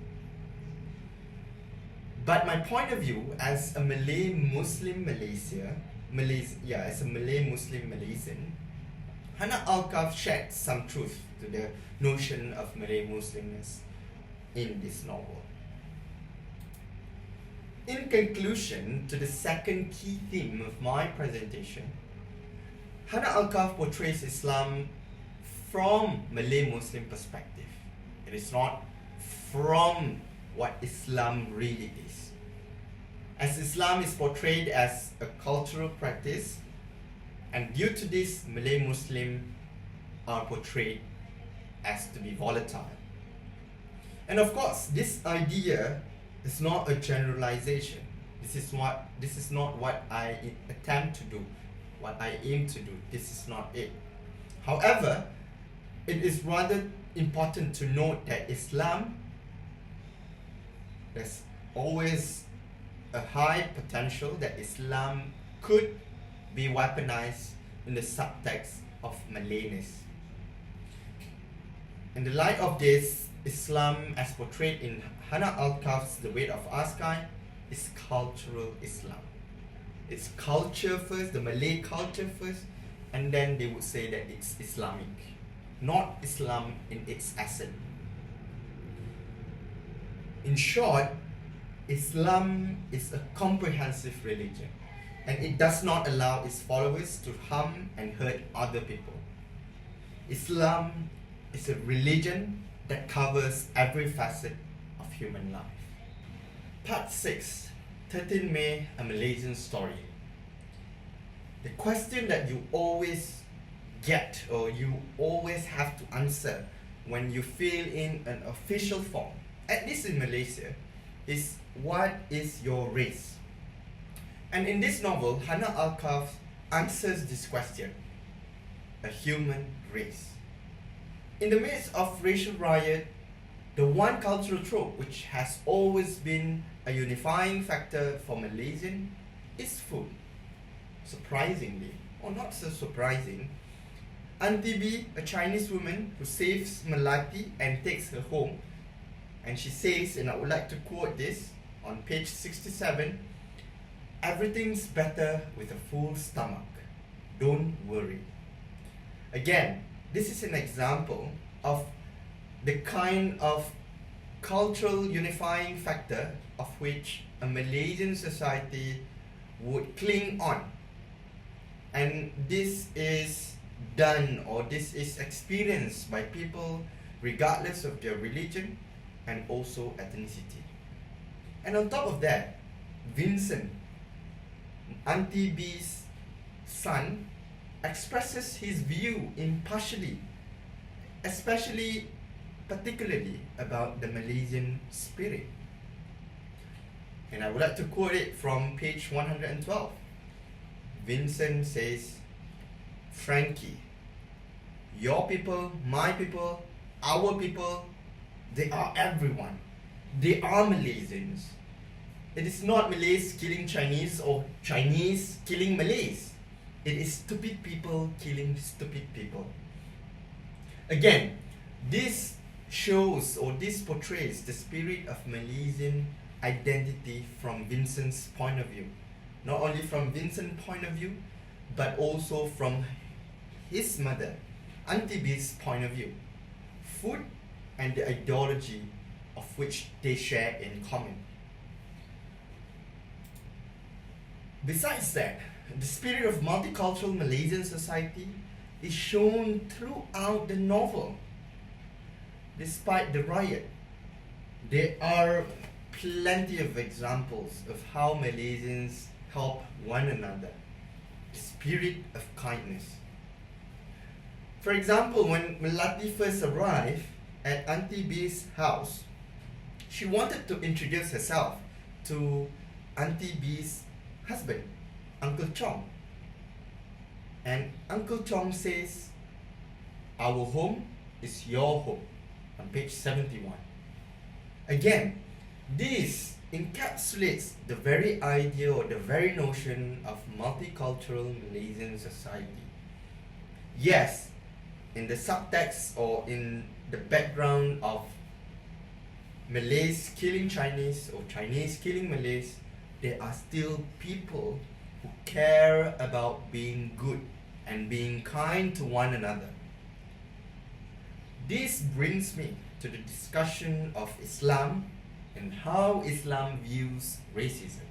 But my point of view as a Malay Muslim Malaysian, Hanna Alkaf shed some truth to the notion of Malay Muslimness in this novel. In conclusion to the second key theme of my presentation, Hanna Alkaf portrays Islam from Malay Muslim perspective. It is not from what Islam really is. As Islam is portrayed as a cultural practice, and due to this, Malay Muslim are portrayed as to be volatile. And of course, this idea is not a generalization. This is not what I attempt to do, what I aim to do. This is not it. However, it is rather important to note that Islam, there's always a high potential that Islam could be weaponized in the subtext of Malayness. In the light of this, Islam as portrayed in Hanna Alkaf's The Weight of Our Sky is cultural Islam. It's culture first, the Malay culture first, and then they would say that it's Islamic, not Islam in its essence. In short, Islam is a comprehensive religion, and it does not allow its followers to harm and hurt other people. Islam is a religion that covers every facet of human life. Part 6, 13 May, a Malaysian Story. The question that you always get or you always have to answer when you fill in an official form, at least in Malaysia, is what is your race? And in this novel, Hanna Alkaf answers this question: a human race. In the midst of racial riot, the one cultural trope which has always been a unifying factor for Malaysian is food. Surprisingly, or not so surprising, Auntie B, a Chinese woman who saves Melati and takes her home, and she says, and I would like to quote this on page 67, "Everything's better with a full stomach. Don't worry." Again, this is an example of the kind of cultural unifying factor of which a Malaysian society would cling on. And this is done, or this is experienced by people regardless of their religion and also ethnicity. And on top of that, Vincent, Auntie B's son, expresses his view impartially, particularly about the Malaysian spirit. And I would like to quote it from page 112. Vincent says, "Frankie, your people, my people, our people, they are everyone. They are Malaysians. It is not Malays killing Chinese or Chinese killing Malays. It is stupid people killing stupid people." Again, this shows, or this portrays the spirit of Malaysian identity from Vincent's point of view. Not only from Vincent's point of view, but also from his mother, Auntie B's point of view. Food and the ideology of which they share in common. Besides that, the spirit of multicultural Malaysian society is shown throughout the novel. Despite the riot, there are plenty of examples of how Malaysians help one another. The spirit of kindness. For example, when Melati first arrived at Auntie B's house, she wanted to introduce herself to Auntie B's husband, Uncle Chong. And Uncle Chong says, "Our home is your home," on page 71. Again, this encapsulates the very idea or the very notion of multicultural Malaysian society. Yes, in the subtext or in the background of Malays killing Chinese or Chinese killing Malays, there are still people who care about being good and being kind to one another. This brings me to the discussion of Islam and how Islam views racism.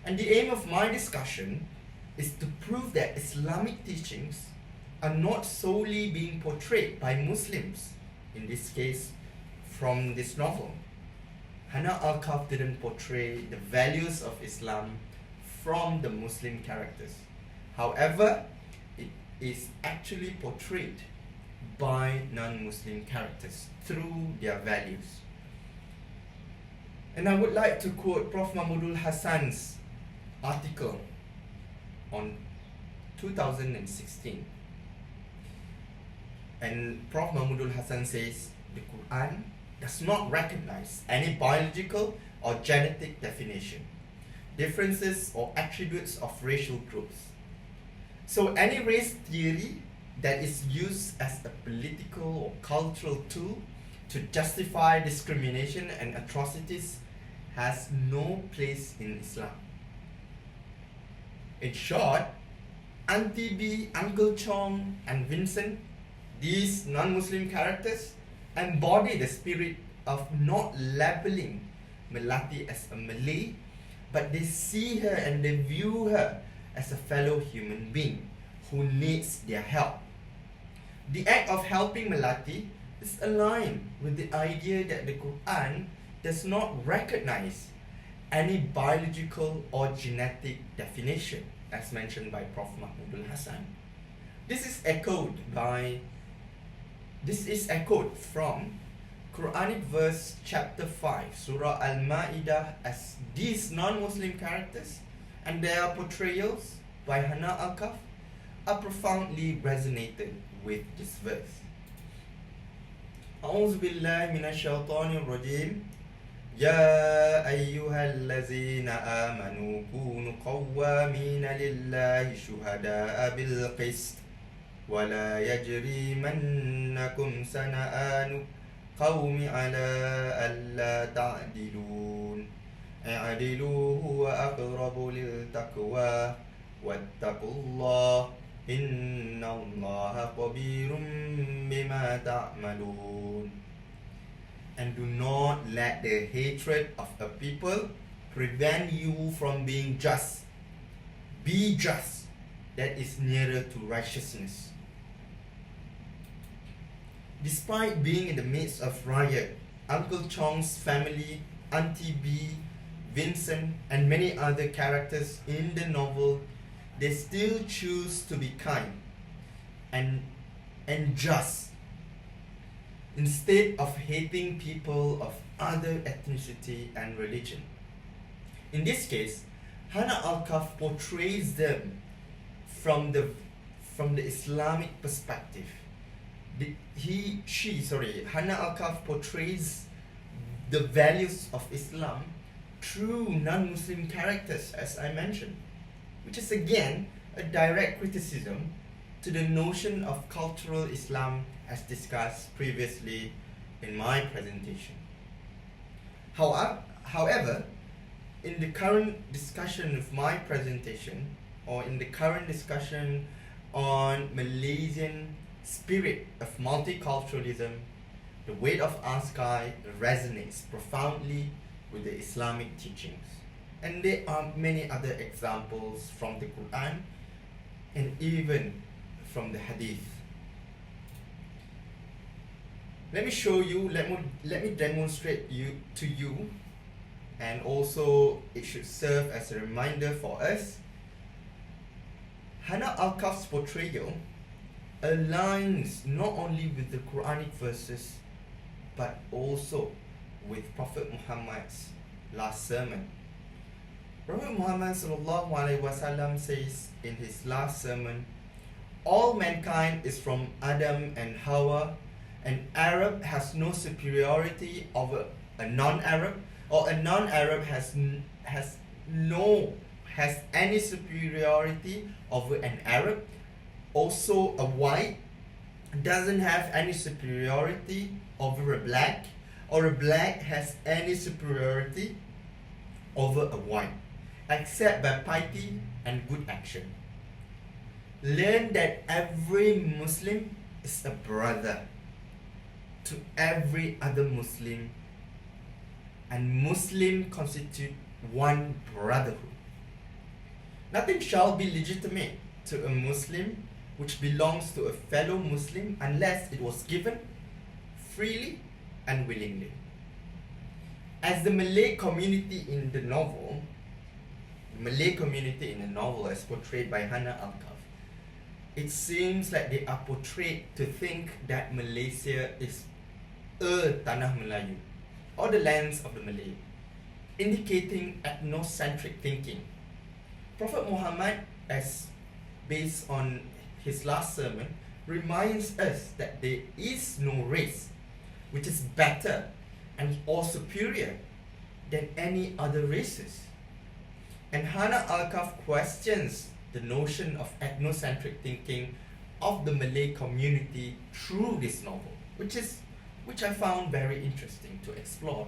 And the aim of my discussion is to prove that Islamic teachings are not solely being portrayed by Muslims, in this case from this novel. Hanna Alkaf didn't portray the values of Islam from the Muslim characters. However, it is actually portrayed by non-Muslim characters through their values. And I would like to quote Prof. Mahmudul Hassan's article on 2016. And Prof. Mahmudul Hassan says, the Quran does not recognize any biological or genetic definition, differences or attributes of racial groups. So any race theory that is used as a political or cultural tool to justify discrimination and atrocities has no place in Islam. In short, Auntie B, Uncle Chong, and Vincent, these non-Muslim characters, embody the spirit of not labeling Melati as a Malay, but they see her and they view her as a fellow human being who needs their help. The act of helping Melati is aligned with the idea that the Quran does not recognize any biological or genetic definition, as mentioned by Prof. Mahmudul Hassan. This is echoed from Quranic verse chapter 5, Surah Al-Ma'idah, as these non-Muslim characters and their portrayals by Hanna Alkaf are profoundly resonated with this verse. أعوذ بالله من الشيطان الرجيم يا أيها الذين آمنوا كونوا قوامين لله شهداء بالقسط ولا يجرمنكم شنآن قوم على ألا تعدلون اعدلوا هو أقرب للتقوى واتقوا الله إن الله خبير بما تعملون. And do not let the hatred of a people prevent you from being just. Be just. That is nearer to righteousness. Despite being in the midst of riot, Uncle Chong's family, Auntie B, Vincent, and many other characters in the novel, they still choose to be kind and just, instead of hating people of other ethnicity and religion. In this case, Hanna Alkaf portrays them from the Islamic perspective. Hanna Alkaf portrays the values of Islam through non-Muslim characters, as I mentioned, which is again a direct criticism to the notion of cultural Islam as discussed previously in my presentation. However, in the current discussion of my presentation, or in the current discussion on Malaysian spirit of multiculturalism, the weight of our sky resonates profoundly with the Islamic teachings. And there are many other examples from the Quran and even from the Hadith. Let me show you, let me demonstrate to you, and also it should serve as a reminder for us. Hanna Alkaf's portrayal aligns not only with the Quranic verses but also with Prophet Muhammad's last sermon. Prophet Muhammad sallallahu alaihi wasallam says in his last sermon, all mankind is from Adam and Hawa. An Arab has no superiority over a non-Arab, or a non-Arab has any superiority over an Arab. Also, a white doesn't have any superiority over a black, or a black has any superiority over a white, except by piety and good action. Learn that every Muslim is a brother to every other Muslim, and Muslim constitute one brotherhood. Nothing shall be legitimate to a Muslim which belongs to a fellow Muslim unless it was given freely and willingly. As the Malay community in the novel as portrayed by Hanna Alkaf, it seems like they are portrayed to think that Malaysia is a Tanah Melayu, or the lands of the Malay, indicating ethnocentric thinking. Prophet Muhammad, as based on his last sermon, reminds us that there is no race which is better and or superior than any other races. And Hanna Alkaf questions the notion of ethnocentric thinking of the Malay community through this novel, which I found very interesting to explore.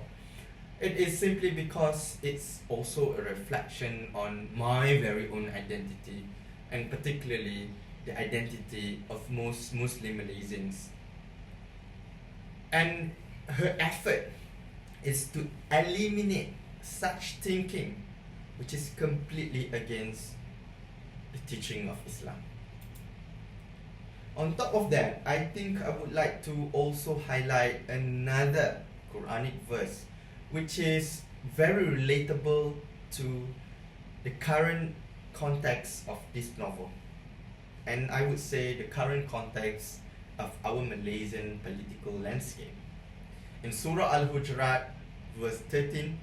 It is simply because it's also a reflection on my very own identity, and particularly the identity of most Muslim Malaysians. And her effort is to eliminate such thinking which is completely against the teaching of Islam. On top of that, I think I would like to also highlight another Quranic verse which is very relatable to the current context of this novel, and I would say the current context of our Malaysian political landscape. In Surah Al-Hujurat, verse 13,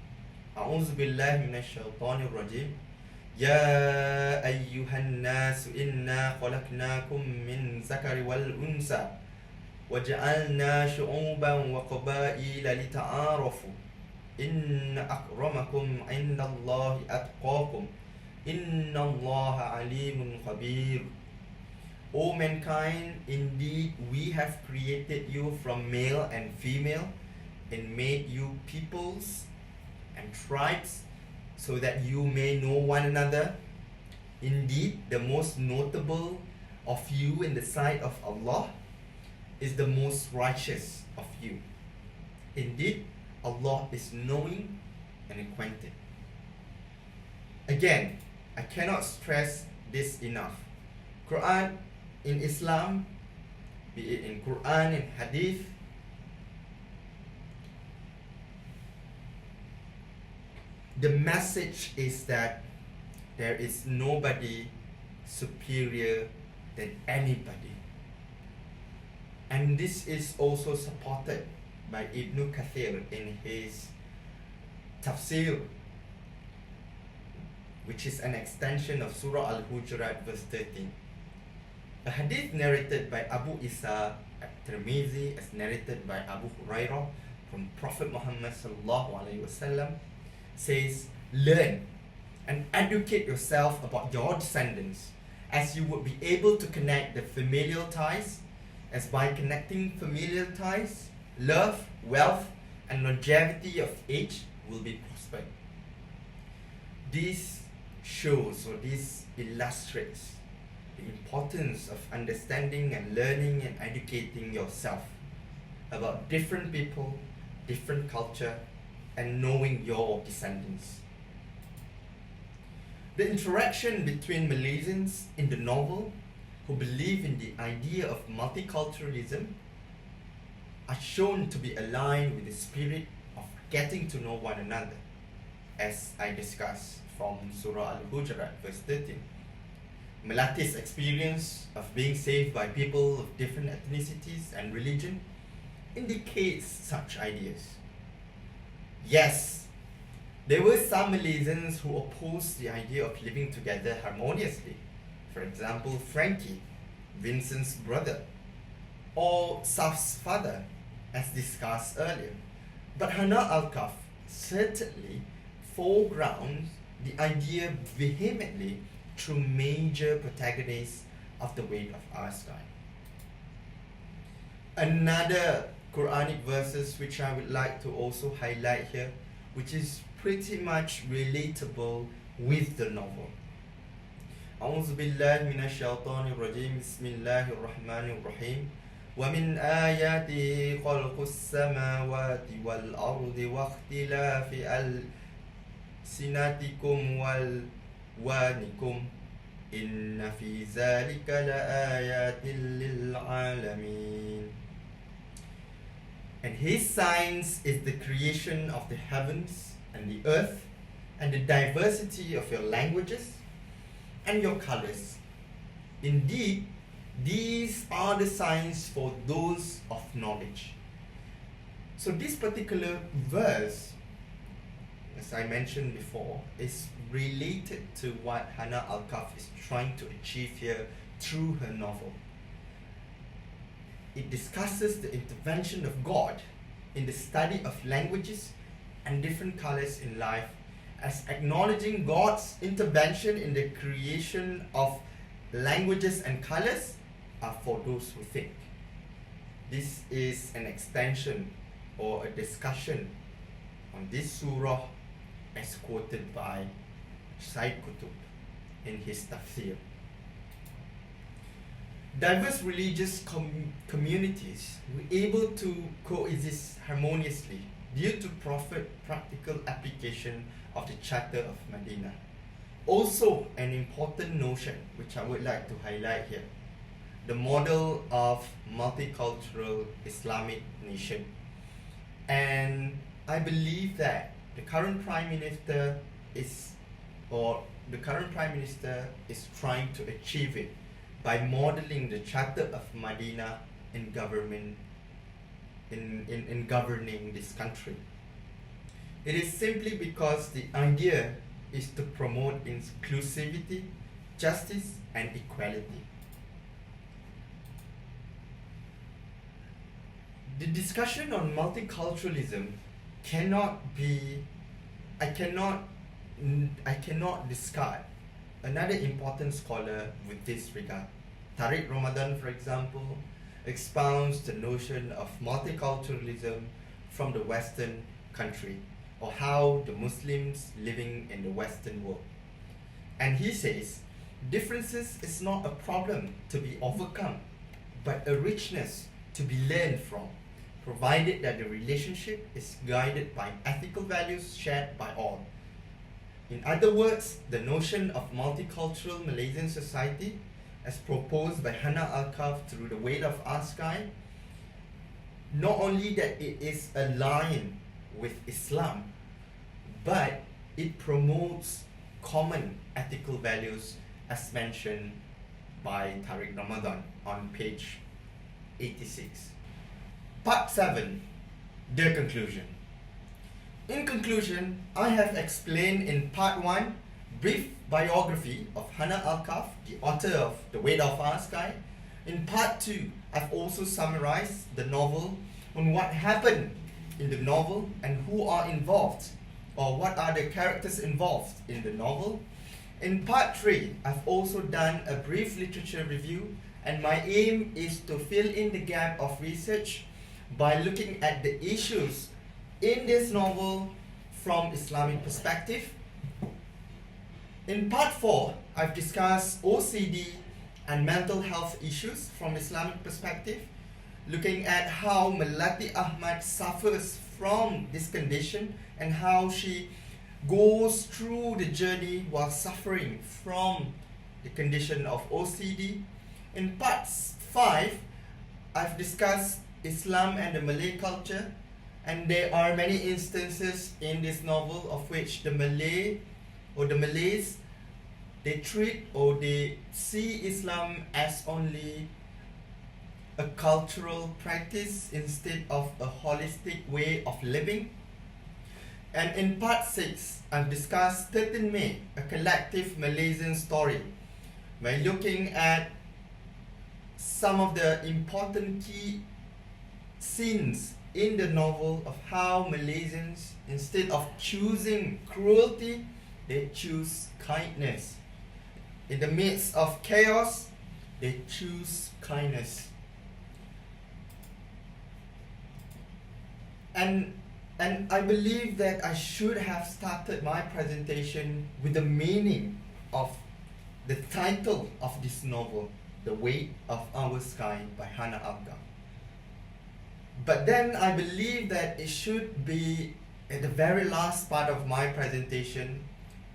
A'udzu billahi minasyaitonir rajim. Ya ayyuhan nasu inna khalaqnakum min zakari wal unsa waja'alna syu'uban wa qabaila lita'arafu. Inna akramakum indallahi atqakum. Innallaha alimun khabir. O mankind, indeed we have created you from male and female and made you peoples and tribes so that you may know one another. Indeed, the most notable of you in the sight of Allah is the most righteous of you. Indeed, Allah is knowing and acquainted. Again, I cannot stress this enough. Quran in Islam, be it in Quran and Hadith, the message is that there is nobody superior than anybody. And this is also supported by Ibn Kathir in his tafsir, which is an extension of Surah Al-Hujurat verse 13. A hadith narrated by Abu Isa at-Tirmidhi, as narrated by Abu Hurairah from Prophet Muhammad sallallahu alaihi wasallam, says, learn and educate yourself about your descendants, as you would be able to connect the familial ties, as by connecting familial ties, love wealth, and longevity of age will be prospered. This shows, or this illustrates, the importance of understanding and learning and educating yourself about different people, different culture, and knowing your descendants. The interaction between Malaysians in the novel who believe in the idea of multiculturalism are shown to be aligned with the spirit of getting to know one another, as I discussed from Surah Al-Hujurat, verse 13. Melati's experience of being saved by people of different ethnicities and religion indicates such ideas. Yes, there were some Malaysians who opposed the idea of living together harmoniously. For example, Frankie, Vincent's brother, or Saf's father, as discussed earlier. But Hanna Alkaf certainly foregrounds the idea vehemently through major protagonists of the Weight of Our Sky. Another Quranic verses which I would like to also highlight here, which is pretty much relatable with the novel. أعوذ بالله من الشيطان الرجيم بسم الله الرحمن الرحيم ومن آياته خلق السماوات والأرض واختلاف ألسنتكم وألوانكم إن في ذلك لآيات للعالمين. And his signs is the creation of the heavens and the earth and the diversity of your languages and your colors. Indeed, these are the signs for those of knowledge. So this particular verse, as I mentioned before, is related to what Hanna Alkaf is trying to achieve here through her novel. It discusses the intervention of God in the study of languages and different colors in life, as acknowledging God's intervention in the creation of languages and colors are for those who think. This is an extension or a discussion on this surah as quoted by Said Qutb in his tafsir. Diverse religious communities were able to coexist harmoniously due to practical application of the Charter of Medina. Also, an important notion which I would like to highlight here, the model of multicultural Islamic nation. And I believe that the current Prime Minister is trying to achieve it by modeling the Charter of Medina in government in governing this country. It is simply because the idea is to promote inclusivity, justice, and equality. The discussion on multiculturalism I cannot discard another important scholar with this regard. Tariq Ramadan, for example, expounds the notion of multiculturalism from the Western country, or how the Muslims living in the Western world. And he says, differences is not a problem to be overcome, but a richness to be learned from, provided that the relationship is guided by ethical values shared by all. In other words, the notion of multicultural Malaysian society, as proposed by Hanna Alkaf through the Weight of Our Sky, not only that it is aligned with Islam, but it promotes common ethical values as mentioned by Tariq Ramadan on page 86. Part 7, the conclusion. In conclusion, I have explained in part 1 brief biography of Hanna Alkaf, the author of The Weight of Our Sky. In part 2, I've also summarized the novel on what happened in the novel and who are involved, or what are the characters involved in the novel. In part 3, I've also done a brief literature review, and my aim is to fill in the gap of research by looking at the issues in this novel from Islamic perspective. In part 4, I've discussed OCD and mental health issues from Islamic perspective, looking at how Melati Ahmad suffers from this condition and how she goes through the journey while suffering from the condition of OCD. In part 5, I've discussed Islam and the Malay culture, and there are many instances in this novel of which the Malays, they treat or they see Islam as only a cultural practice instead of a holistic way of living. And in part 6, I've discussed 13 May, a collective Malaysian story, by looking at some of the important key scenes in the novel of how Malaysians, instead of choosing cruelty, they choose kindness. In the midst of chaos, they choose kindness. And I believe that I should have started my presentation with the meaning of the title of this novel, The Weight of Our Sky by Hanna Alkaf. But then I believe that it should be at the very last part of my presentation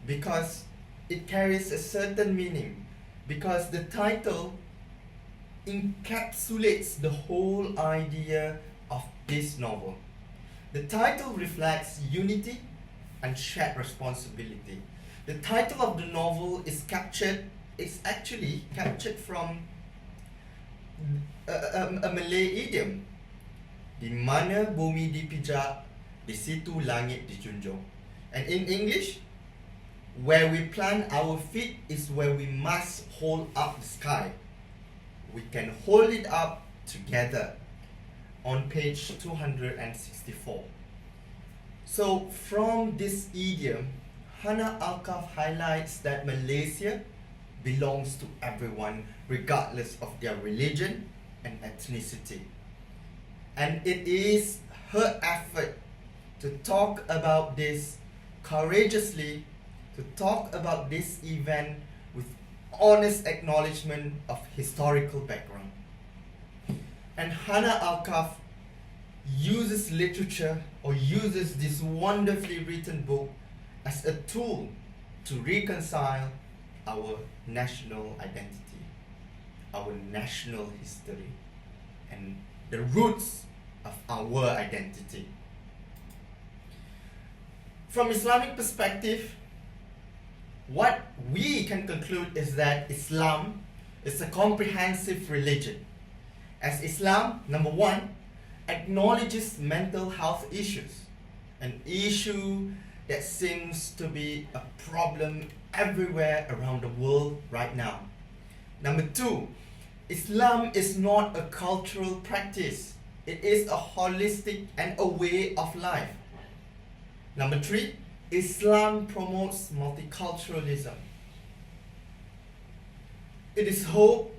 because it carries a certain meaning, because the title encapsulates the whole idea of this novel. The title reflects unity and shared responsibility. The title of the novel is actually captured from a Malay idiom, di mana bumi dipijak, di situ langit dijunjung. And in English, where we plant our feet is where we must hold up the sky. We can hold it up together, on page 264. So from this idiom, Hanna Alkaf highlights that Malaysia belongs to everyone regardless of their religion and ethnicity. And it is her effort to talk about this courageously, to talk about this event with honest acknowledgement of historical background. And Hanna Alkaf uses literature or uses this wonderfully written book as a tool to reconcile our national identity, our national history, and the roots of our identity. From Islamic perspective, what we can conclude is that Islam is a comprehensive religion. As Islam, number one, acknowledges mental health issues, an issue that seems to be a problem everywhere around the world right now. Number two, Islam is not a cultural practice. It is a holistic and a way of life. Number three, Islam promotes multiculturalism. It is hoped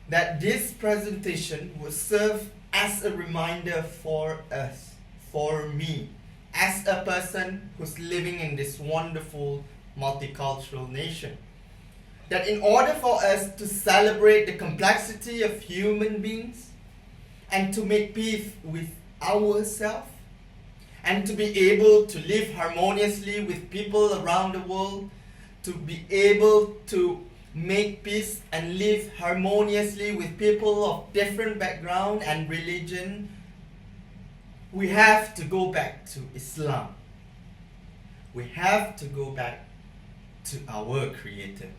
that this presentation will serve as a reminder for us, for me, as a person who's living in this wonderful multicultural nation, that in order for us to celebrate the complexity of human beings and to make peace with ourselves and to be able to live harmoniously with people around the world, to be able to make peace and live harmoniously with people of different background and religion, we have to go back to Islam. We have to go back to our Creator.